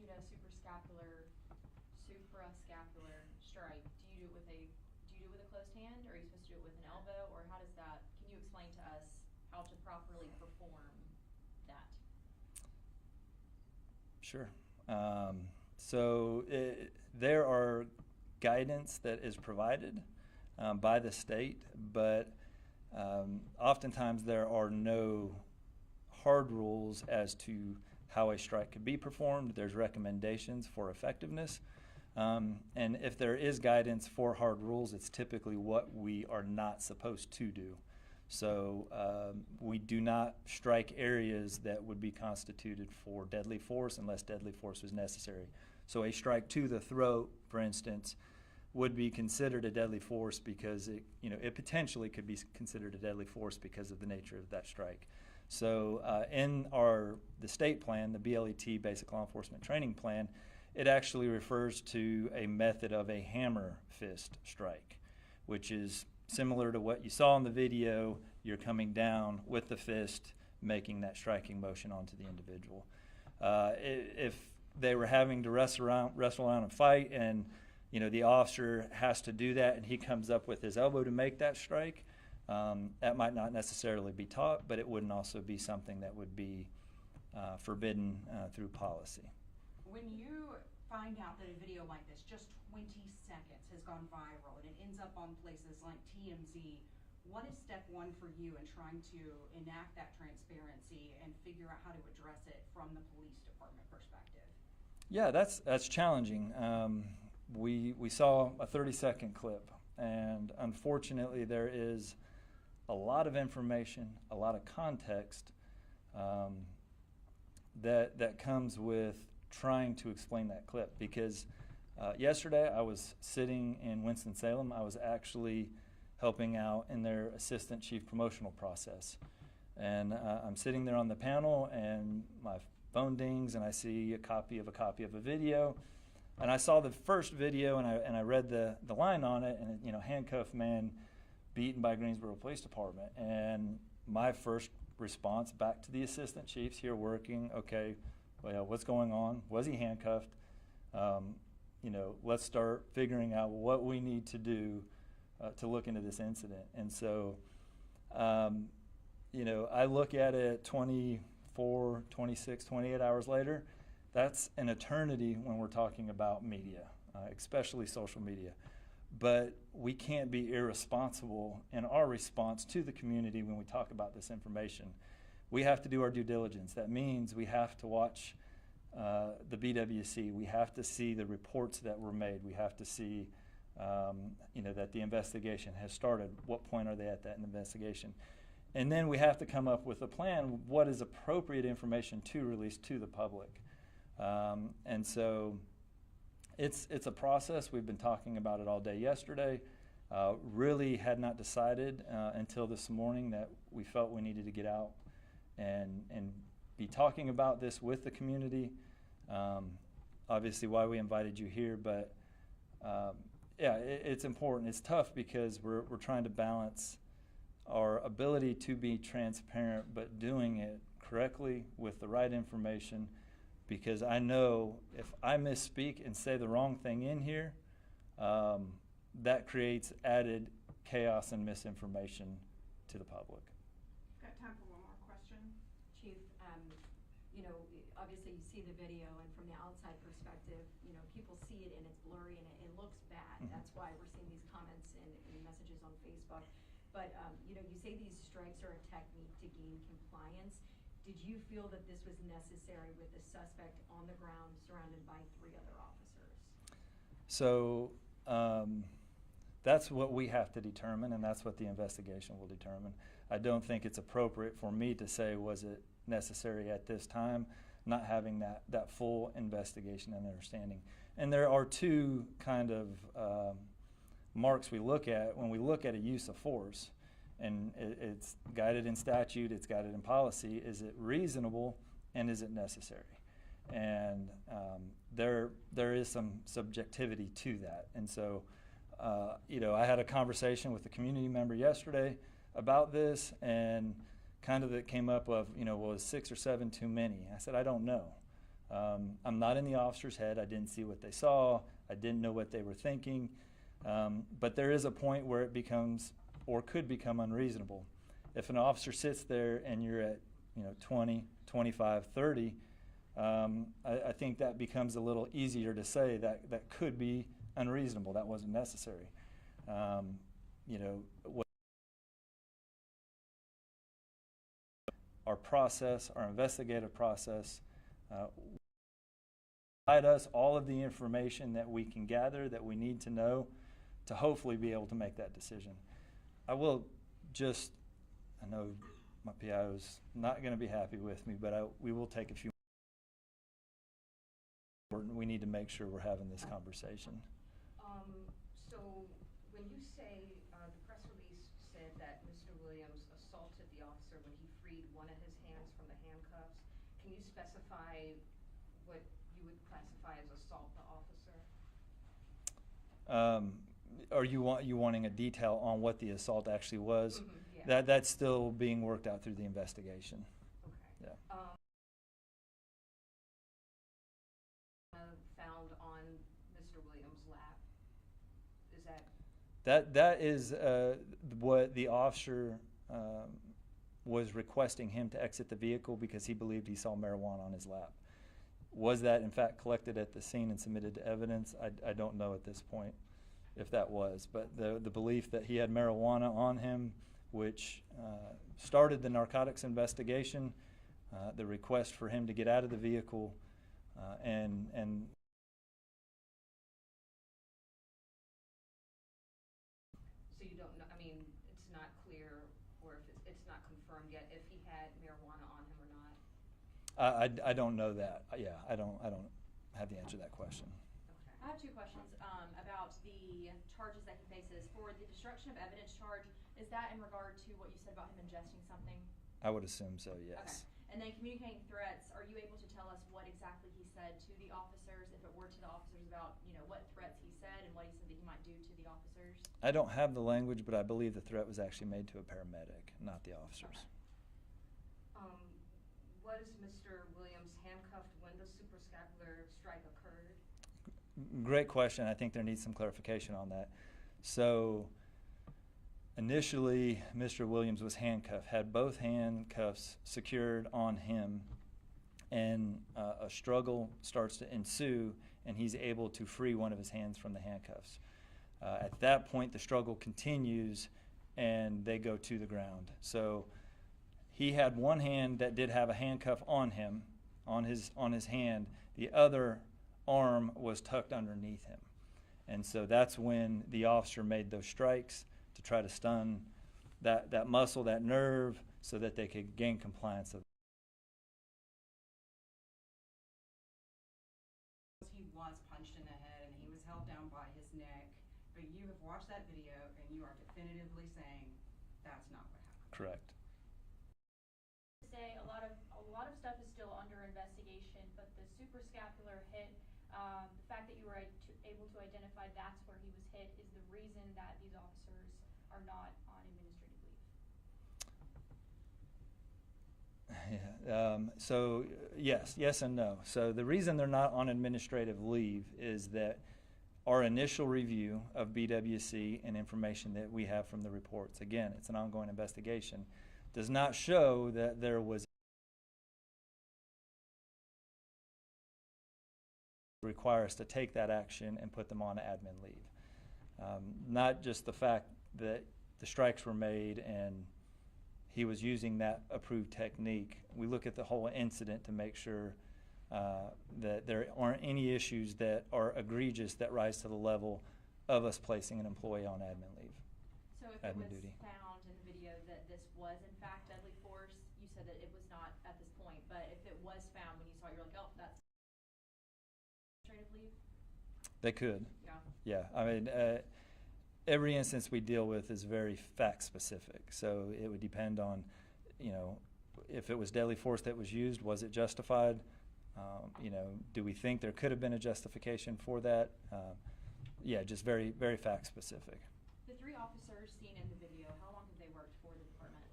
execute a suprascapular strike, do you do it with a closed hand, or are you supposed to do it with an elbow, or how does that? Can you explain to us how to properly perform that? Sure. There are guidance that is provided by the state, but oftentimes there are no hard rules as to how a strike could be performed. There's recommendations for effectiveness. And if there is guidance for hard rules, it's typically what we are not supposed to do. So we do not strike areas that would be constituted for deadly force unless deadly force was necessary. So a strike to the throat, for instance, would be considered a deadly force because it potentially could be considered a deadly force because of the nature of that strike. So in the state plan, the BLET, Basic Law Enforcement Training Plan, it actually refers to a method of a hammer fist strike, which is similar to what you saw in the video. You're coming down with the fist, making that striking motion onto the individual. If they were having to wrestle around and fight, and the officer has to do that, and he comes up with his elbow to make that strike, that might not necessarily be taught, but it wouldn't also be something that would be forbidden through policy. When you find out that a video like this, just 20 seconds, has gone viral and it ends up on places like TMZ, what is step one for you in trying to enact that transparency and figure out how to address it from the police department perspective? Yeah, that's challenging. We saw a 30-second clip, and unfortunately there is a lot of information, a lot of context that comes with trying to explain that clip, because yesterday I was sitting in Winston-Salem. I was actually helping out in their assistant chief promotional process, and I'm sitting there on the panel, and my phone dings, and I see a copy of a video, and I saw the first video, and I read the line on it, and handcuffed man beaten by Greensboro Police Department, and my first response back to the assistant chiefs here working, okay, well, what's going on? Was he handcuffed? Let's start figuring out what we need to do to look into this incident. And so, I look at it 24, 26, 28 hours later. That's an eternity when we're talking about media, especially social media. But we can't be irresponsible in our response to the community when we talk about this information. We have to do our due diligence. That means we have to watch the BWC. We have to see the reports that were made. We have to see that the investigation has started. What point are they at that investigation? And then we have to come up with a plan. What is appropriate information to release to the public? And so it's a process. We've been talking about it all day yesterday. Really had not decided until this morning that we felt we needed to get out and be talking about this with the community. Obviously why we invited you here, but it's important. It's tough because we're trying to balance our ability to be transparent, but doing it correctly with the right information, because I know if I misspeak and say the wrong thing in here, that creates added chaos and misinformation to the public. Got time for one more question? Chief, obviously you see the video, and from the outside perspective, people see it and it's blurry and it looks bad. Mm-hmm. That's why we're seeing these comments and messages on Facebook. But, you say these strikes are a technique to gain compliance. Did you feel that this was necessary with the suspect on the ground surrounded by 3 other officers? So that's what we have to determine, and that's what the investigation will determine. I don't think it's appropriate for me to say, was it necessary at this time, not having that full investigation and understanding. And there are 2 kind of marks we look at when we look at a use of force. And it's guided in statute, it's guided in policy. Is it reasonable, and is it necessary? And there is some subjectivity to that. And so, I had a conversation with a community member yesterday about this, and kind of it came up of, was 6 or 7 too many? I said, I don't know. I'm not in the officer's head. I didn't see what they saw. I didn't know what they were thinking. But there is a point where it becomes or could become unreasonable. If an officer sits there and you're at 20, 25, 30, I think that becomes a little easier to say that that could be unreasonable. That wasn't necessary. Our process, our investigative process, provide us all of the information that we can gather, that we need to know, to hopefully be able to make that decision. I know my PIO is not going to be happy with me, but we will take a few. We need to make sure we're having this conversation. So when you say the press release said that Mr. Williams assaulted the officer when he freed one of his hands from the handcuffs, can you specify what you would classify as assault the officer? Are you wanting a detail on what the assault actually was? Mm-hmm, yeah. That's still being worked out through the investigation. Okay. Yeah. Found on Mr. Williams' lap. Is that? That is what the officer was requesting him to exit the vehicle because he believed he saw marijuana on his lap. Was that in fact collected at the scene and submitted to evidence? I don't know at this point if that was, but the belief that he had marijuana on him, which started the narcotics investigation, the request for him to get out of the vehicle, and So you don't know, I mean, it's not clear, or if it's not confirmed yet, if he had marijuana on him or not? I don't know that. Yeah, I don't have the answer to that question. Okay. I have two questions about the charges that he faces. For the destruction of evidence charge, is that in regard to what you said about him ingesting something? I would assume so, yes. Okay. And then communicating threats, are you able to tell us what exactly he said to the officers, if it were to the officers, about what threats he said and what he said that he might do to the officers? I don't have the language, but I believe the threat was actually made to a paramedic, not the officers. Okay. Was Mr. Williams handcuffed when the suprascapular strike occurred? Great question. I think there needs some clarification on that. So initially, Mr. Williams was handcuffed, had both handcuffs secured on him, and a struggle starts to ensue, and he's able to free one of his hands from the handcuffs. At that point, the struggle continues, and they go to the ground. So he had one hand that did have a handcuff on him, on his hand. The other arm was tucked underneath him. And so that's when the officer made those strikes to try to stun that muscle, that nerve, so that they could gain compliance of. He was punched in the head and he was held down by his neck, but you have watched that video and you are definitively saying that's not what happened. Correct. Say a lot of stuff is still under investigation, but the suprascapular hit, the fact that you were able to identify that's where he was hit, is the reason that these officers are not on administrative leave. Yeah. So yes and no. So the reason they're not on administrative leave is that our initial review of BWC and information that we have from the reports, again, it's an ongoing investigation, does not show that there was require us to take that action and put them on admin leave. Not just the fact that the strikes were made and he was using that approved technique. We look at the whole incident to make sure that there aren't any issues that are egregious that rise to the level of us placing an employee on admin leave. So if admin it was duty. found in the video that this was in fact deadly force, you said that it was not at this point, but if it was found when you saw it, you're like, oh, that's administrative leave? They could. Yeah. Yeah. I mean, every instance we deal with is very fact specific. So it would depend on, if it was deadly force that was used, was it justified? Do we think there could have been a justification for that? Yeah, just very, very fact specific. The three officers seen in the video, how long have they worked for the department?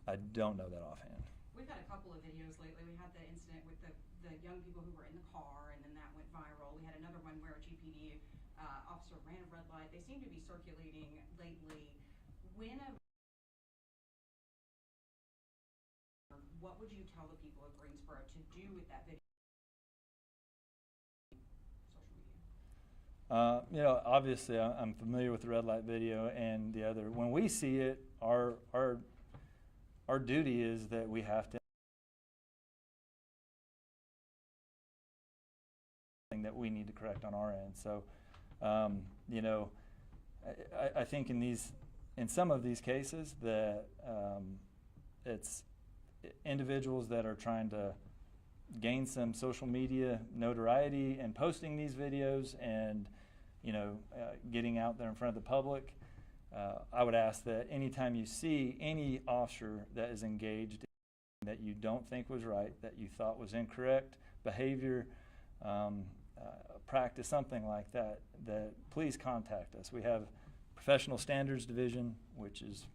I don't know that offhand. We've had a couple of videos lately. We had the incident with the the young people who were in the car, and then that went viral. We had another one where a GPD officer ran a red light. They seem to be circulating lately. What would you tell the people of Greensboro to do with that video? Social media. You know, obviously, I'm familiar with the red light video and the other. When we see it, our duty is that we have to that we need to correct on our end. So, you know, I think in some of these cases that it's individuals that are trying to gain some social media notoriety and posting these videos and, you know, getting out there in front of the public. I would ask that anytime you see any officer that is engaged that you don't think was right, that you thought was incorrect behavior, practice, something like that, that please contact us. We have Professional Standards Division, which is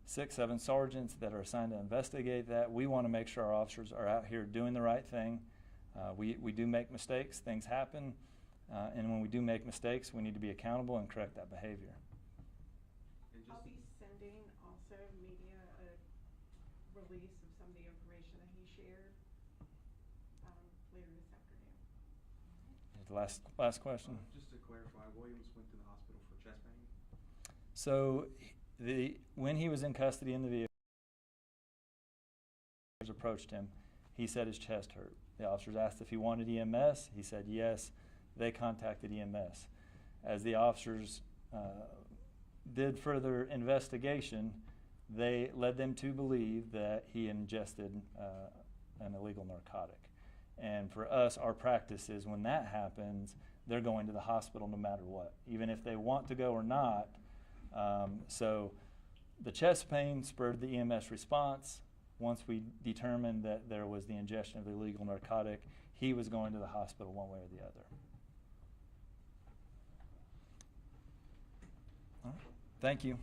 6-7 sergeants that are assigned to investigate that. We want to make sure our officers are out here doing the right thing. We do make mistakes, things happen, and when we do make mistakes, we need to be accountable and correct that behavior. I'll be sending also media a release of some of the information that he shared later this afternoon. The last question. Just to clarify, Williams went to the hospital for chest pain? So when he was in custody in the vehicle, officers approached him. He said his chest hurt. The officers asked if he wanted EMS. He said yes. They contacted EMS. As the officers did further investigation, they led them to believe that he ingested an illegal narcotic. And for us, our practice is when that happens, they're going to the hospital no matter what, even if they want to go or not. So the chest pain spurred the EMS response. Once we determined that there was the ingestion of the illegal narcotic, he was going to the hospital one way or the other. All right. Thank you.